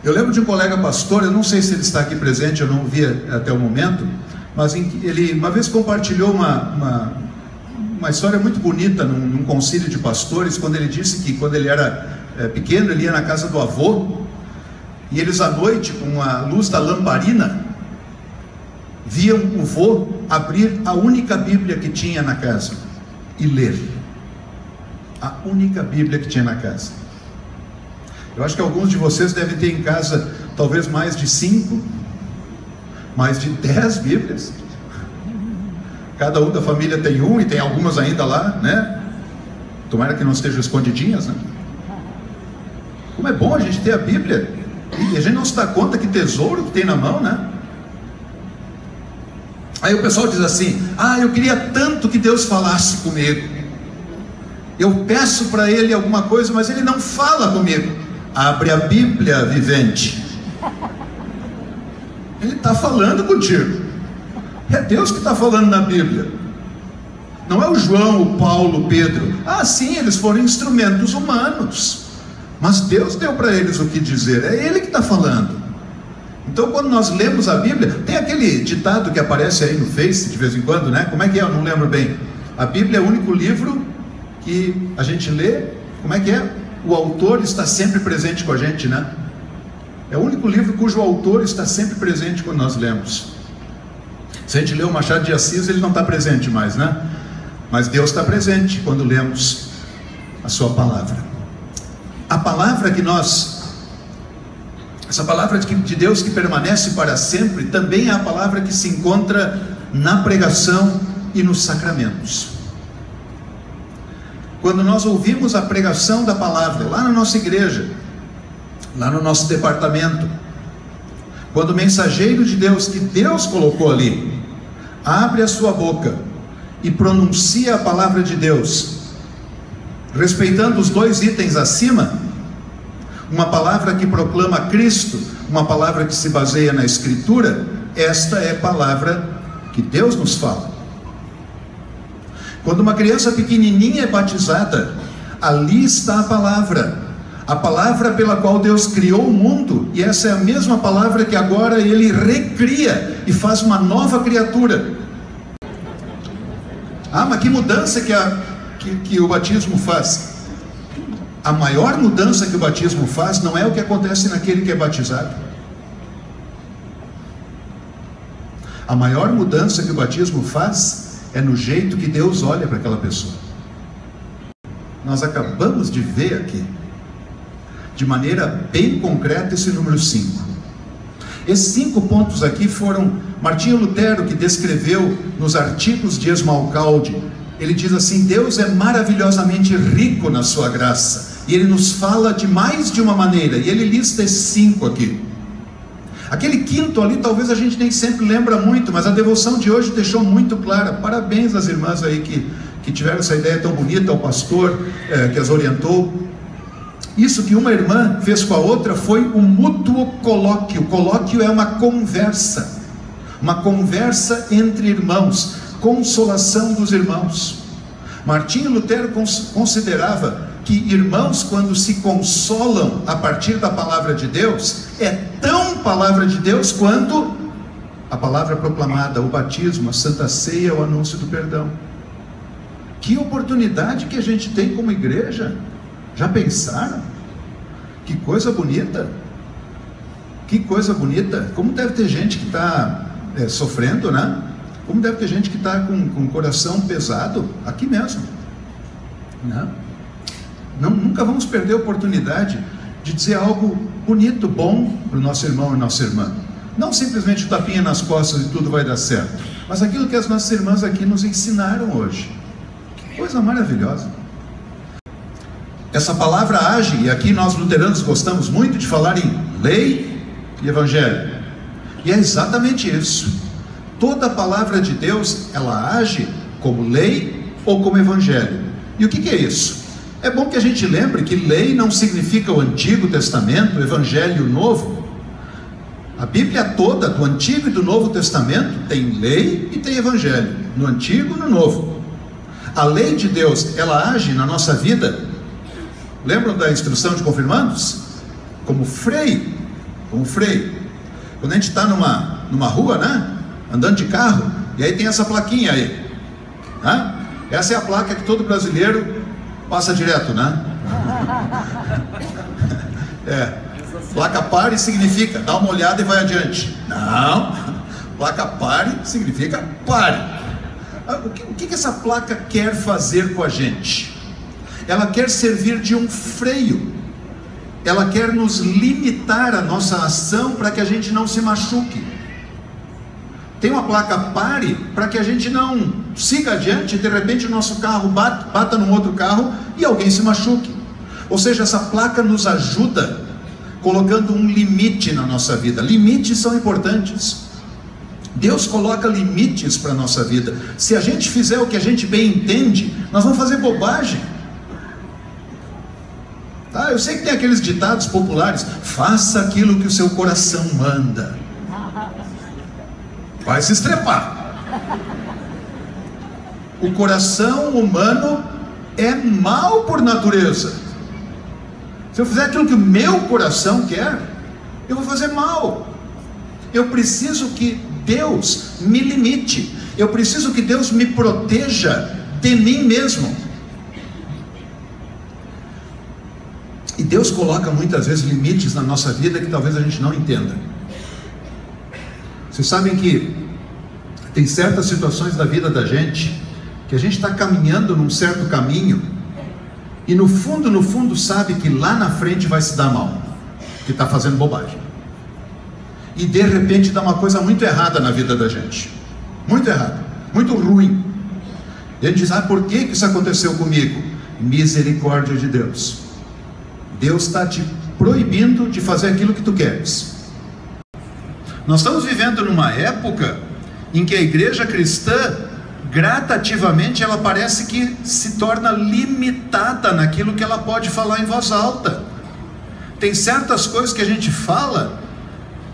Eu lembro de um colega pastor, eu não sei se ele está aqui presente, eu não o vi até o momento, mas ele uma vez compartilhou uma história muito bonita num concílio de pastores, quando ele disse que quando ele era pequeno, ele ia na casa do avô, e eles à noite, com a luz da lamparina, viam o avô abrir a única Bíblia que tinha na casa e ler. A única Bíblia que tinha na casa. Eu acho que alguns de vocês devem ter em casa talvez mais de 5, mais de 10 Bíblias. Cada um da família tem um, e tem algumas ainda lá, né? Tomara que não estejam escondidinhas, né? Como é bom a gente ter a Bíblia, e a gente não se dá conta que tesouro que tem na mão, né? Aí o pessoal diz assim: eu queria tanto que Deus falasse comigo, eu peço para Ele alguma coisa, mas Ele não fala comigo. Abre a Bíblia vivente, Ele está falando contigo. É Deus que está falando na Bíblia. Não é o João, o Paulo, o Pedro. Sim, eles foram instrumentos humanos, mas Deus deu para eles o que dizer. É Ele que está falando. Então quando nós lemos a Bíblia, tem aquele ditado que aparece aí no Face de vez em quando, né? Como é que é? Eu não lembro bem. A Bíblia é o único livro que a gente lê. Como é que é? O autor está sempre presente com a gente, né? É o único livro cujo autor está sempre presente quando nós lemos. Se a gente lê o Machado de Assis, ele não está presente mais, né? Mas Deus está presente quando lemos a sua palavra. A palavra que essa palavra de Deus que permanece para sempre, também é a palavra que se encontra na pregação e nos sacramentos. Quando nós ouvimos a pregação da palavra, lá na nossa igreja, lá no nosso departamento, quando o mensageiro de Deus, que Deus colocou ali, abre a sua boca e pronuncia a palavra de Deus, respeitando os 2 itens acima, uma palavra que proclama Cristo, uma palavra que se baseia na Escritura, esta é a palavra que Deus nos fala. Quando uma criança pequenininha é batizada, ali está a palavra pela qual Deus criou o mundo, e essa é a mesma palavra que agora Ele recria e faz uma nova criatura. Mas que mudança que o batismo faz? A maior mudança que o batismo faz não é o que acontece naquele que é batizado. A maior mudança que o batismo faz é no jeito que Deus olha para aquela pessoa. Nós acabamos de ver aqui, de maneira bem concreta, esse número 5. Esses 5 pontos aqui foram Martinho Lutero que descreveu nos artigos de Esmalcalde. Ele diz assim: Deus é maravilhosamente rico na sua graça, e Ele nos fala de mais de uma maneira, e ele lista esses 5 aqui. Aquele 5º ali talvez a gente nem sempre lembra muito, mas a devoção de hoje deixou muito clara. Parabéns às irmãs aí que tiveram essa ideia tão bonita, ao pastor que as orientou. Isso que uma irmã fez com a outra foi um mútuo colóquio. Colóquio é uma conversa entre irmãos, consolação dos irmãos. Martinho Lutero considerava que irmãos, quando se consolam a partir da palavra de Deus, é tão palavra de Deus quanto a palavra proclamada, o batismo, a Santa Ceia, o anúncio do perdão. Que oportunidade que a gente tem como igreja! Já pensaram? Que coisa bonita! Que coisa bonita! Como deve ter gente que está sofrendo, né? Como deve ter gente que está com o coração pesado, aqui mesmo, né? Nunca vamos perder a oportunidade de dizer algo bonito, bom para o nosso irmão e nossa irmã. Não simplesmente o tapinha nas costas e tudo vai dar certo, mas aquilo que as nossas irmãs aqui nos ensinaram hoje. Que coisa maravilhosa! Essa palavra age, e aqui nós luteranos gostamos muito de falar em lei e evangelho, e é exatamente isso. Toda a palavra de Deus, ela age como lei ou como evangelho. E o que é isso? É bom que a gente lembre que lei não significa o Antigo Testamento, o Evangelho e o Novo. A Bíblia toda, do Antigo e do Novo Testamento, tem lei e tem Evangelho, no Antigo e no Novo. A lei de Deus, ela age na nossa vida. Lembram da instrução de confirmandos? Como freio com o freio. Quando a gente está numa rua, né? Andando de carro, e aí tem essa plaquinha aí, né? Essa é a placa que todo brasileiro passa direto, né? Placa pare significa dá uma olhada e vai adiante. Não, placa pare significa pare. O que essa placa quer fazer com a gente? Ela quer servir de um freio. Ela quer nos limitar a nossa ação para que a gente não se machuque. Tem uma placa pare para que a gente não siga adiante e de repente o nosso carro bata num outro carro e alguém se machuque. Ou seja, essa placa nos ajuda colocando um limite na nossa vida. Limites são importantes. Deus coloca limites para a nossa vida. Se a gente fizer o que a gente bem entende, nós vamos fazer bobagem. Tá? Eu sei que tem aqueles ditados populares: faça aquilo que o seu coração manda. Vai se estrepar. O coração humano é mau por natureza. Se eu fizer aquilo que o meu coração quer, eu vou fazer mal. Eu preciso que Deus me limite. Eu preciso que Deus me proteja de mim mesmo. E Deus coloca muitas vezes limites na nossa vida que talvez a gente não entenda. Vocês sabem que tem certas situações da vida da gente que a gente está caminhando num certo caminho e no fundo sabe que lá na frente vai se dar mal, que está fazendo bobagem. E de repente dá uma coisa muito errada na vida da gente. Muito errada, muito ruim. E a gente diz: por que isso aconteceu comigo? Misericórdia de Deus. Deus está te proibindo de fazer aquilo que tu queres. Nós estamos vivendo numa época em que a igreja cristã, gradativamente, ela parece que se torna limitada naquilo que ela pode falar em voz alta. Tem certas coisas que a gente fala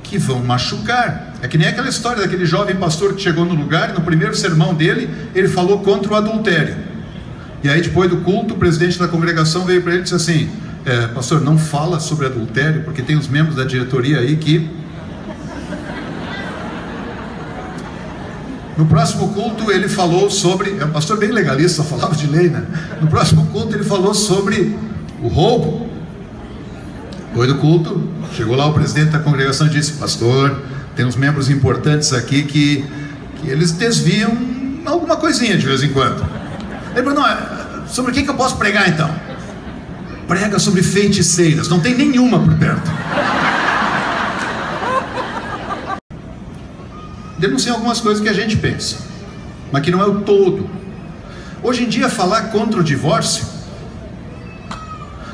que vão machucar. É que nem aquela história daquele jovem pastor que chegou no lugar e no primeiro sermão dele, ele falou contra o adultério. E aí depois do culto, o presidente da congregação veio para ele e disse assim: pastor, não fala sobre adultério, porque tem os membros da diretoria aí que... No próximo culto ele falou sobre... É um pastor bem legalista, só falava de lei, né? No próximo culto ele falou sobre o roubo. Depois do culto, chegou lá o presidente da congregação e disse: pastor, tem uns membros importantes aqui que eles desviam alguma coisinha de vez em quando. Ele falou: não, sobre o que eu posso pregar então? Prega sobre feiticeiras, não tem nenhuma por perto. Denuncia algumas coisas que a gente pensa, mas que não é o todo. Hoje em dia, falar contra o divórcio,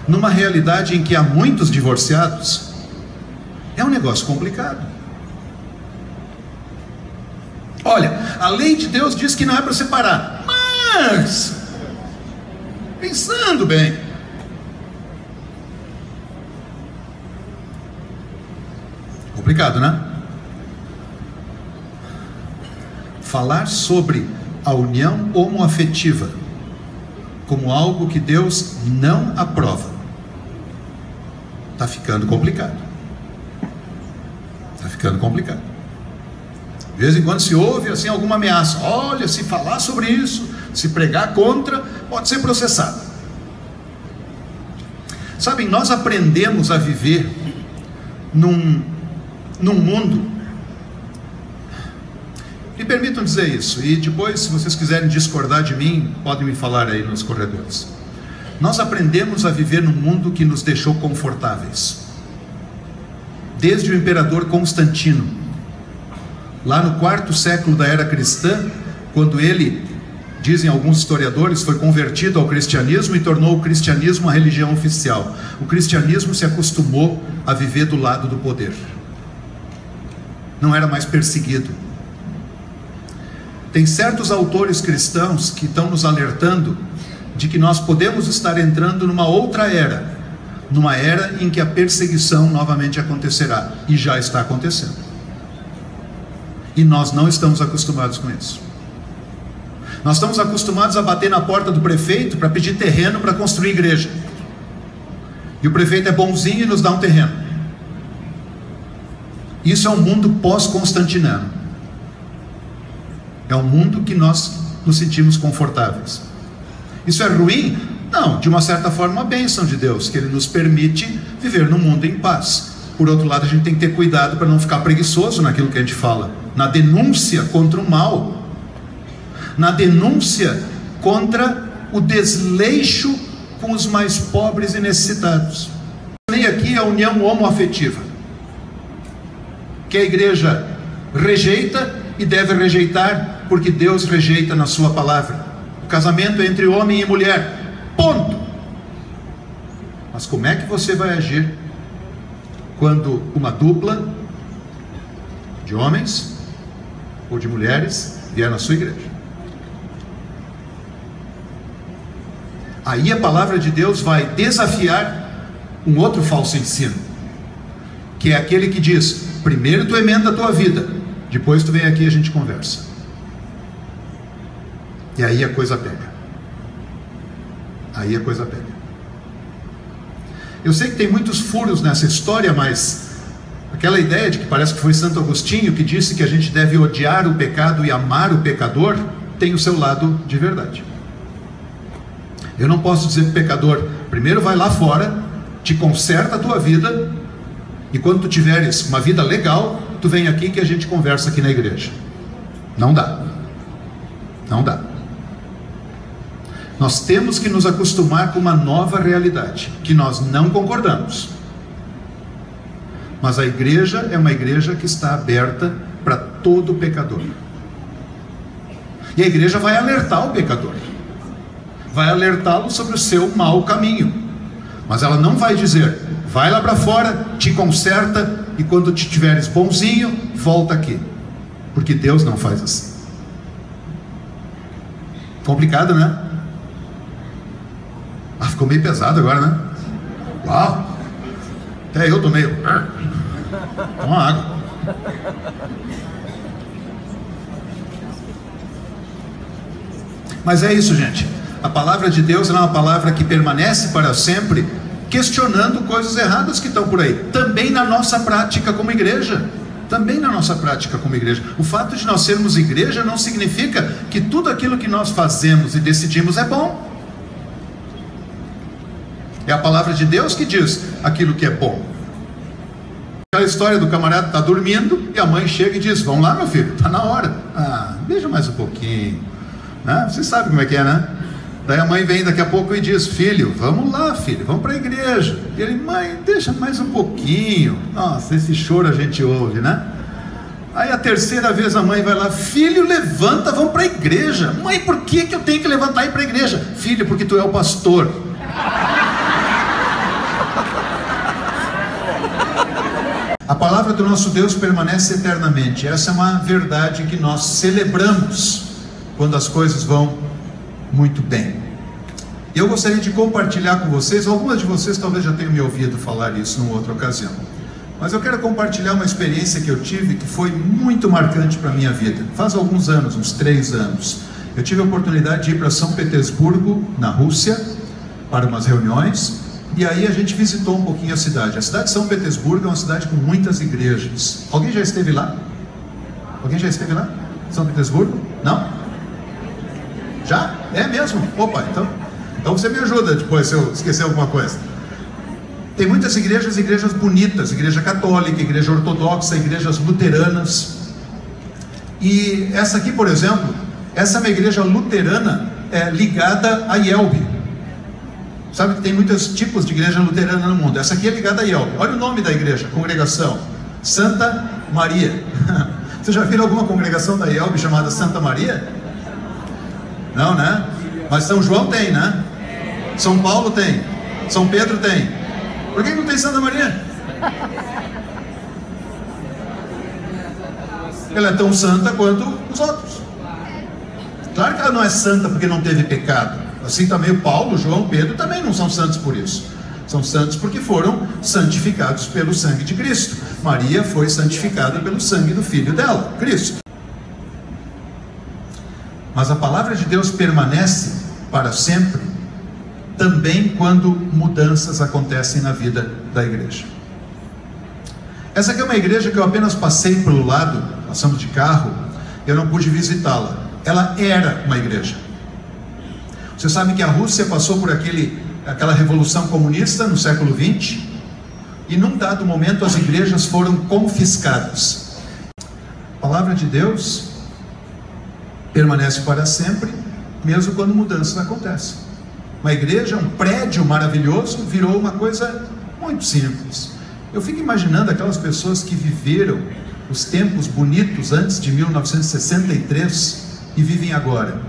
numa realidade em que há muitos divorciados, é um negócio complicado. Olha, a lei de Deus diz que não é para separar, mas, pensando bem, complicado, né? Falar sobre a união homoafetiva como algo que Deus não aprova está ficando complicado. Está ficando complicado. De vez em quando se ouve assim alguma ameaça: olha, se falar sobre isso, se pregar contra, pode ser processado. Sabem, nós aprendemos a viver num mundo... Me permitam dizer isso, e depois, se vocês quiserem discordar de mim, podem me falar aí nos corredores. Nós aprendemos a viver num mundo que nos deixou confortáveis. Desde o imperador Constantino, lá no 4º século da era cristã, quando ele, dizem alguns historiadores, foi convertido ao cristianismo e tornou o cristianismo a religião oficial. O cristianismo se acostumou a viver do lado do poder. Não era mais perseguido. Tem certos autores cristãos que estão nos alertando de que nós podemos estar entrando numa outra era, numa era em que a perseguição novamente acontecerá, e já está acontecendo. E nós não estamos acostumados com isso. Nós estamos acostumados a bater na porta do prefeito para pedir terreno para construir igreja. E o prefeito é bonzinho e nos dá um terreno. Isso é um mundo pós-constantiniano. É um mundo que nós nos sentimos confortáveis. Isso é ruim? Não, de uma certa forma, uma bênção de Deus, que Ele nos permite viver num mundo em paz. Por outro lado, a gente tem que ter cuidado para não ficar preguiçoso naquilo que a gente fala, na denúncia contra o mal, na denúncia contra o desleixo com os mais pobres e necessitados. Nem aqui a união homoafetiva, que a igreja rejeita e deve rejeitar, porque Deus rejeita na sua palavra. O casamento é entre homem e mulher, ponto. Mas como é que você vai agir quando uma dupla de homens ou de mulheres vier na sua igreja? Aí a palavra de Deus vai desafiar um outro falso ensino, que é aquele que diz: primeiro tu emenda a tua vida, depois tu vem aqui e a gente conversa. E aí a coisa pega. Aí a coisa pega. Eu sei que tem muitos furos nessa história, mas aquela ideia de que parece que foi Santo Agostinho que disse que a gente deve odiar o pecado e amar o pecador, tem o seu lado de verdade. Eu não posso dizer para o pecador: primeiro vai lá fora, te conserta a tua vida, e quando tu tiveres uma vida legal, tu vem aqui que a gente conversa aqui na igreja. Não dá. Não dá. Nós temos que nos acostumar com uma nova realidade, que nós não concordamos. Mas a igreja é uma igreja que está aberta para todo pecador. E a igreja vai alertar o pecador, vai alertá-lo sobre o seu mau caminho. Mas ela não vai dizer: vai lá para fora, te conserta, e quando te tiveres bonzinho, volta aqui. Porque Deus não faz assim. Complicado, né? Ah, ficou meio pesado agora, né? Uau! Até eu tô meio... Toma água. Mas é isso, gente. A palavra de Deus é uma palavra que permanece para sempre, questionando coisas erradas que estão por aí. Também na nossa prática como igreja. Também na nossa prática como igreja. O fato de nós sermos igreja não significa que tudo aquilo que nós fazemos e decidimos é bom. É a palavra de Deus que diz aquilo que é bom. Aquela história do camarada está dormindo e a mãe chega e diz: vamos lá, meu filho, está na hora. Ah, deixa mais um pouquinho, né? Você sabe como é que é, né? Daí a mãe vem daqui a pouco e diz: filho, vamos lá, filho, vamos para a igreja. E ele: mãe, deixa mais um pouquinho. Nossa, esse choro a gente ouve, né? Aí a terceira vez a mãe vai lá: filho, levanta, vamos para a igreja. Mãe, por que eu tenho que levantar e ir para a igreja? Filho, porque tu é o pastor. A palavra do nosso Deus permanece eternamente. Essa é uma verdade que nós celebramos quando as coisas vão muito bem. Eu gostaria de compartilhar com vocês, algumas de vocês talvez já tenham me ouvido falar isso numa outra ocasião, mas eu quero compartilhar uma experiência que eu tive que foi muito marcante para a minha vida. Faz alguns anos, uns 3 anos, eu tive a oportunidade de ir para São Petersburgo, na Rússia, para umas reuniões. E aí a gente visitou um pouquinho a cidade. A cidade de São Petersburgo é uma cidade com muitas igrejas. Alguém já esteve lá? Alguém já esteve lá? São Petersburgo? Não? Já? É mesmo? Opa, então você me ajuda depois se eu esquecer alguma coisa. Tem muitas igrejas, igrejas bonitas, igreja católica, igreja ortodoxa, igrejas luteranas. E essa aqui, por exemplo, essa é uma igreja luterana ligada a IELB. Sabe que tem muitos tipos de igreja luterana no mundo. Essa aqui é ligada a IELB. Olha o nome da igreja, congregação: Santa Maria. Você já viram alguma congregação da IELB chamada Santa Maria? Não, né? Mas São João tem, né? São Paulo tem. São Pedro tem. Por que não tem Santa Maria? Ela é tão santa quanto os outros. Claro que ela não é santa porque não teve pecado. Assim também o Paulo, João, Pedro também não são santos por isso. São santos porque foram santificados pelo sangue de Cristo. Maria foi santificada pelo sangue do Filho dela, Cristo. Mas a palavra de Deus permanece para sempre, também quando mudanças acontecem na vida da igreja. Essa aqui é uma igreja que eu apenas passei pelo lado, passamos de carro, eu não pude visitá-la. Ela era uma igreja. Você sabe que a Rússia passou por aquela revolução comunista no século XX, e num dado momento as igrejas foram confiscadas. A palavra de Deus permanece para sempre, mesmo quando mudanças acontecem. Uma igreja, um prédio maravilhoso, virou uma coisa muito simples. Eu fico imaginando aquelas pessoas que viveram os tempos bonitos antes de 1963 e vivem agora.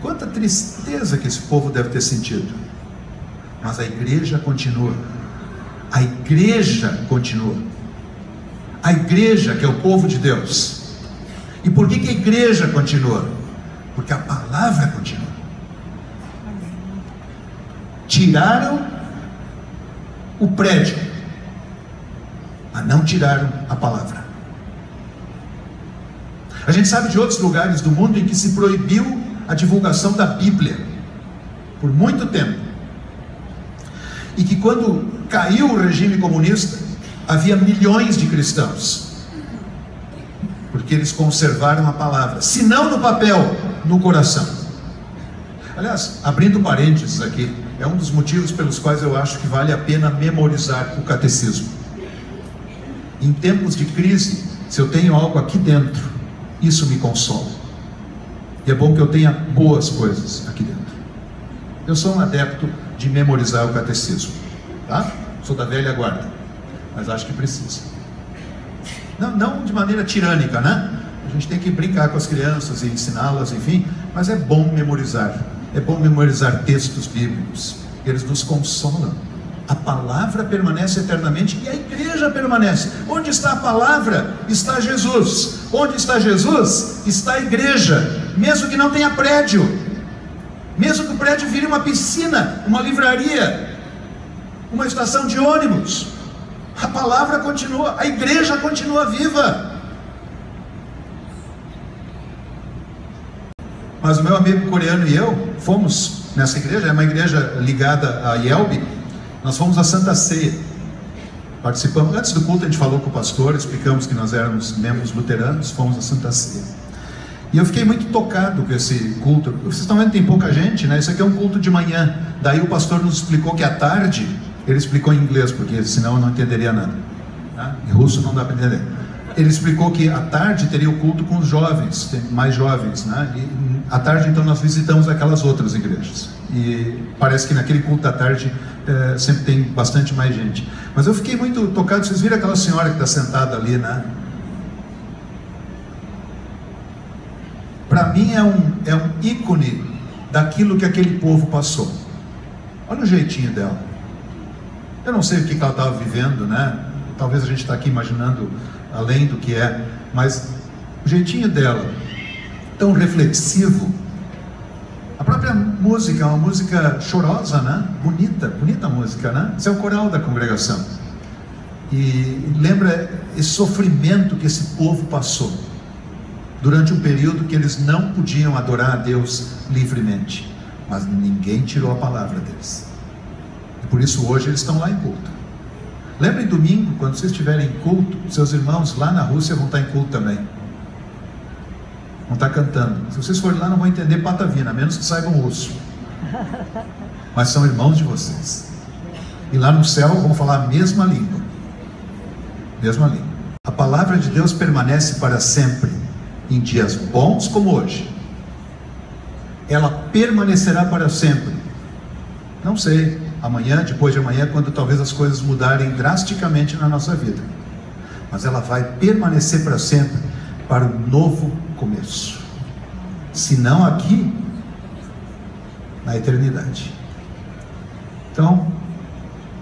Quanta tristeza que esse povo deve ter sentido. Mas a igreja continua. A igreja continua. A igreja que é o povo de Deus. E por que a igreja continua? Porque a palavra continua. Tiraram o prédio, mas não tiraram a palavra. A gente sabe de outros lugares do mundo em que se proibiu a divulgação da Bíblia por muito tempo, e que quando caiu o regime comunista havia milhões de cristãos, porque eles conservaram a palavra, se não no papel, no coração. Aliás, abrindo parênteses aqui, é um dos motivos pelos quais eu acho que vale a pena memorizar o catecismo. Em tempos de crise, se eu tenho algo aqui dentro, isso me consola. E é bom que eu tenha boas coisas aqui dentro. Eu sou um adepto de memorizar o catecismo, tá? Sou da velha guarda, mas acho que precisa. Não de maneira tirânica, né? A gente tem que brincar com as crianças e ensiná-las, enfim, mas é bom memorizar. É bom memorizar textos bíblicos. Eles nos consolam. A palavra permanece eternamente e a igreja permanece. Onde está a palavra, está Jesus. Onde está Jesus, está a igreja. Mesmo que não tenha prédio, mesmo que o prédio vire uma piscina, uma livraria, uma estação de ônibus, a palavra continua, a igreja continua viva. Mas o meu amigo coreano e eu fomos nessa igreja, é uma igreja ligada a Yelbe. Nós fomos à Santa Ceia, participamos, antes do culto a gente falou com o pastor, explicamos que nós éramos membros luteranos, fomos à Santa Ceia. E eu fiquei muito tocado com esse culto. Vocês estão vendo que tem pouca gente, né? Isso aqui é um culto de manhã. Daí o pastor nos explicou que à tarde, ele explicou em inglês, porque senão eu não entenderia nada, tá? Em russo não dá para entender. Ele explicou que à tarde teria o culto com os jovens, mais jovens, né? E à tarde então nós visitamos aquelas outras igrejas. E parece que naquele culto da tarde sempre tem bastante mais gente. Mas eu fiquei muito tocado. Vocês viram aquela senhora que está sentada ali, né? Para mim é um ícone daquilo que aquele povo passou. Olha o jeitinho dela. Eu não sei o que ela estava vivendo, né? Talvez a gente está aqui imaginando além do que é, mas o jeitinho dela, tão reflexivo. A própria música é uma música chorosa, né? Bonita música, né? Esse é o coral da congregação. E lembra esse sofrimento que esse povo passou durante um período que eles não podiam adorar a Deus livremente, mas ninguém tirou a palavra deles. E por isso hoje eles estão lá em culto. Lembrem domingo, quando vocês estiverem em culto, seus irmãos lá na Rússia vão estar em culto também. Vão estar cantando. Se vocês forem lá não vão entender patavina, a menos que saibam russo. Mas são irmãos de vocês. E lá no céu vão falar a mesma língua. Mesma língua. A palavra de Deus permanece para sempre. Em dias bons como hoje, ela permanecerá para sempre. Não sei, amanhã, depois de amanhã, quando talvez as coisas mudarem drasticamente na nossa vida, mas ela vai permanecer para sempre, para um novo começo, se não aqui, na eternidade. Então,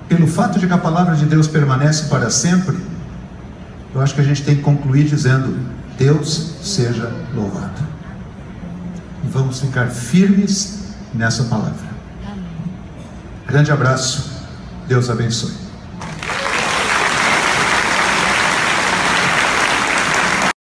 pelo fato de que a palavra de Deus permanece para sempre, eu acho que a gente tem que concluir dizendo: Deus seja louvado. E vamos ficar firmes nessa palavra. Grande abraço. Deus abençoe.